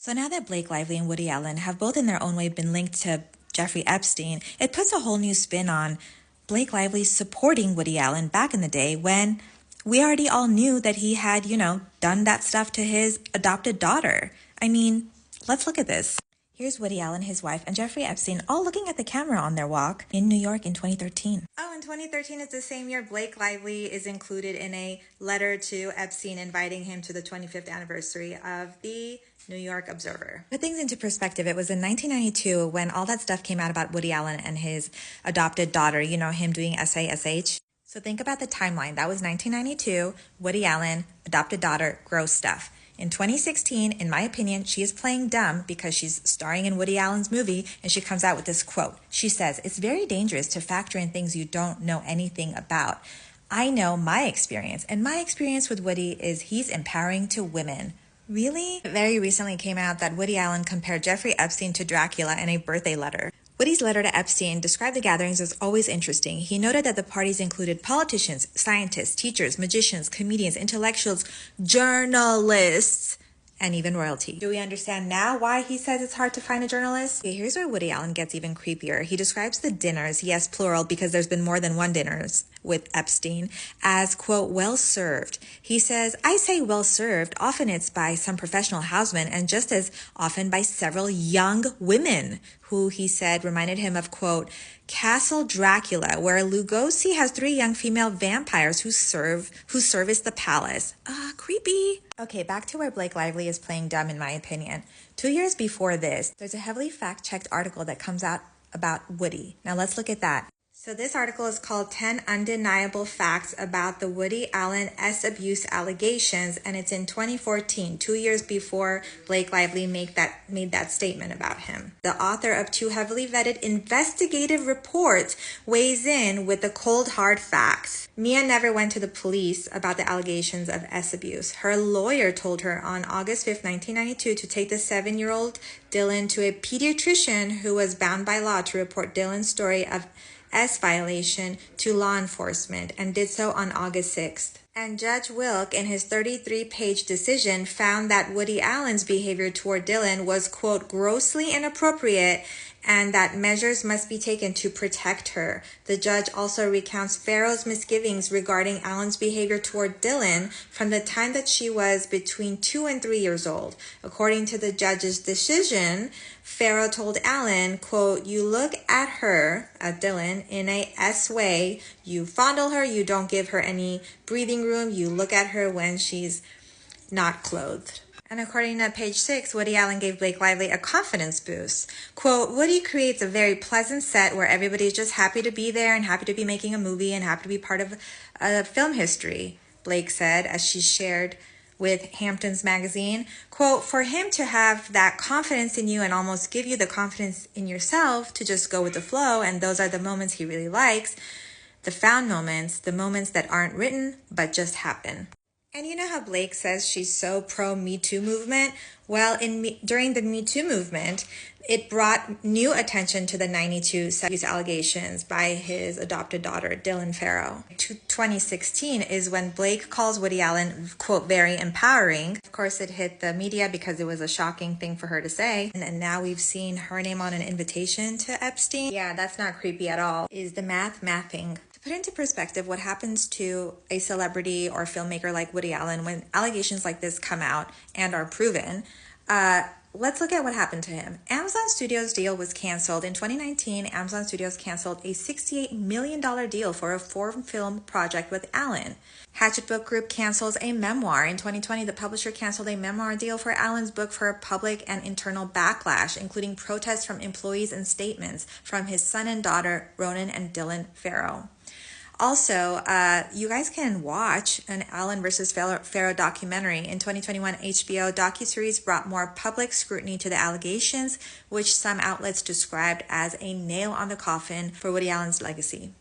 So now that Blake Lively and Woody Allen have both in their own way been linked to Jeffrey Epstein, it puts a whole new spin on Blake Lively supporting Woody Allen back in the day when we already all knew that he had, done that stuff to his adopted daughter. I mean, let's look at this. Here's Woody Allen, his wife, and Jeffrey Epstein all looking at the camera on their walk in New York in 2013. Oh, and 2013 is the same year Blake Lively is included in a letter to Epstein inviting him to the 25th anniversary of the New York Observer. To put things into perspective, it was in 1992 when all that stuff came out about Woody Allen and his adopted daughter, him doing SASH. So think about the timeline. That was 1992, Woody Allen, adopted daughter, gross stuff. In 2016, in my opinion, she is playing dumb because she's starring in Woody Allen's movie, and she comes out with this quote. She says, "It's very dangerous to factor in things you don't know anything about. I know my experience, and my experience with Woody is he's empowering to women." Really? It very recently came out that Woody Allen compared Jeffrey Epstein to Dracula in a birthday letter. Woody's letter to Epstein described the gatherings as always interesting. He noted that the parties included politicians, scientists, teachers, magicians, comedians, intellectuals, journalists, and even royalty. Do we understand now why he says it's hard to find a journalist? Okay, here's where Woody Allen gets even creepier. He describes the dinners, yes, plural, because there's been more than one dinners with Epstein, as, quote, well served. He says, "I say well served. Often it's by some professional houseman and just as often by several young women," who he said reminded him of, quote, Castle Dracula, where Lugosi has 3 young female vampires who service the palace. Creepy. Okay, back to where Blake Lively is playing dumb, in my opinion. 2 years before this, there's a heavily fact-checked article that comes out about Woody. Now let's look at that. So this article is called 10 Undeniable Facts About the Woody Allen S Abuse Allegations, and it's in 2014, 2 years before Blake Lively made that statement about him. The author of 2 heavily vetted investigative reports weighs in with the cold hard facts. Mia never went to the police about the allegations of S abuse. Her lawyer told her on August 5th, 1992 to take the 7-year-old Dylan to a pediatrician who was bound by law to report Dylan's story of S violation to law enforcement, and did so on August 6th. And Judge Wilk, in his 33-page decision, found that Woody Allen's behavior toward Dylan was, quote, grossly inappropriate and that measures must be taken to protect her. The judge also recounts Farrow's misgivings regarding Allen's behavior toward Dylan from the time that she was between 2 and 3 years old. According to the judge's decision, Farrow told Allen, quote, "You look at her," at Dylan, "in a S way. You fondle her, you don't give her any breathing room, you look at her when she's not clothed." And according to page 6, Woody Allen gave Blake Lively a confidence boost. Quote, "Woody creates a very pleasant set where everybody's just happy to be there and happy to be making a movie and happy to be part of film history," Blake said as she shared with Hamptons magazine. Quote, "For him to have that confidence in you and almost give you the confidence in yourself to just go with the flow, and those are the moments he really likes, the found moments, the moments that aren't written but just happen." And you know how Blake says she's so pro Me Too movement? Well, during the Me Too movement, it brought new attention to the 92 sexual abuse allegations by his adopted daughter, Dylan Farrow. 2016 is when Blake calls Woody Allen, quote, very empowering. Of course, it hit the media because it was a shocking thing for her to say. And now we've seen her name on an invitation to Epstein. Yeah, that's not creepy at all. Is the mathing? To put into perspective what happens to a celebrity or filmmaker like Woody Allen when allegations like this come out and are proven, let's look at what happened to him. Amazon Studios' deal was canceled. In 2019, Amazon Studios canceled a $68 million deal for a 4-film project with Allen. Hatchet Book Group cancels a memoir. In 2020, the publisher canceled a memoir deal for Allen's book for public and internal backlash, including protests from employees and statements from his son and daughter, Ronan and Dylan Farrow. Also, you guys can watch an Allen versus Farrow documentary. In 2021, HBO docuseries brought more public scrutiny to the allegations, which some outlets described as a nail on the coffin for Woody Allen's legacy.